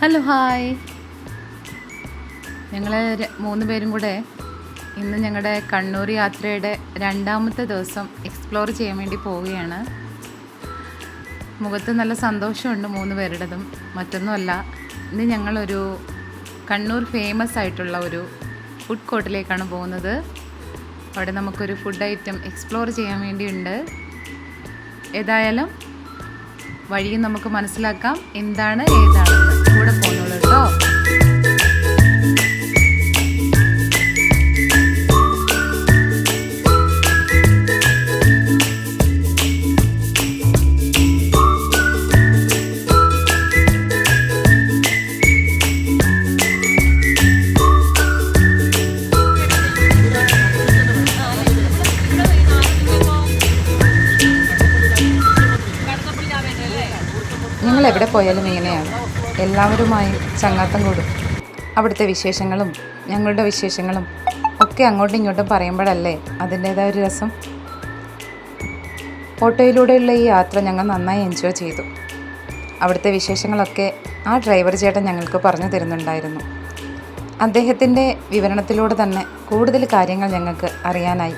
Hello hi. ഞങ്ങൾ 3 പേരും കൂടെ ഇന്ന് ഞങ്ങളുടെ കണ്ണൂർ യാത്രയുടെ 2ാമത്തെ ദിവസം എക്സ്പ്ലോർ ചെയ്യാൻ വേണ്ടി പോവുകയാണ്. മുഖത്ത് നല്ല സന്തോഷമുണ്ട് 3 പേരുടേതും. മറ്റൊന്നുമല്ല, ഇന്ന് ഞങ്ങളൊരു കണ്ണൂർ ഫേമസ് ആയിട്ടുള്ള ഒരു ഫുഡ് കോർട്ടിലേക്കാണ് പോകുന്നത്. അവിടെ നമുക്കൊരു ഫുഡ് ഐറ്റം എക്സ്പ്ലോർ ചെയ്യാൻ വേണ്ടിയുണ്ട്. ഏതായാലും വഴിയും നമുക്ക് മനസ്സിലാക്കാം എന്താണ് ഏതാണെന്ന്. കൂടെ പോകുന്നുള്ളൂ കേട്ടോ. ഞങ്ങൾ എവിടെ പോയാലും ഇങ്ങനെയാണ്, എല്ലാവരുമായി ചങ്ങാത്തം കൂടും. അവിടുത്തെ വിശേഷങ്ങളും ഞങ്ങളുടെ വിശേഷങ്ങളും ഒക്കെ അങ്ങോട്ടും ഇങ്ങോട്ടും പറയുമ്പോഴല്ലേ അതിൻ്റേതായ ഒരു രസം. ഓട്ടോയിലൂടെയുള്ള ഈ യാത്ര ഞങ്ങൾ നന്നായി എൻജോയ് ചെയ്തു. അവിടുത്തെ വിശേഷങ്ങളൊക്കെ ആ ഡ്രൈവർ ചേട്ടൻ ഞങ്ങൾക്ക് പറഞ്ഞു തരുന്നുണ്ടായിരുന്നു. അദ്ദേഹത്തിൻ്റെ വിവരണത്തിലൂടെ തന്നെ കൂടുതൽ കാര്യങ്ങൾ ഞങ്ങൾക്ക് അറിയാനായി.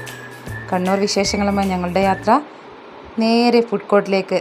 കണ്ണൂർ വിശേഷങ്ങളുമായി ഞങ്ങളുടെ യാത്ര നേരെ ഫുഡ് കോർട്ടിലേക്ക്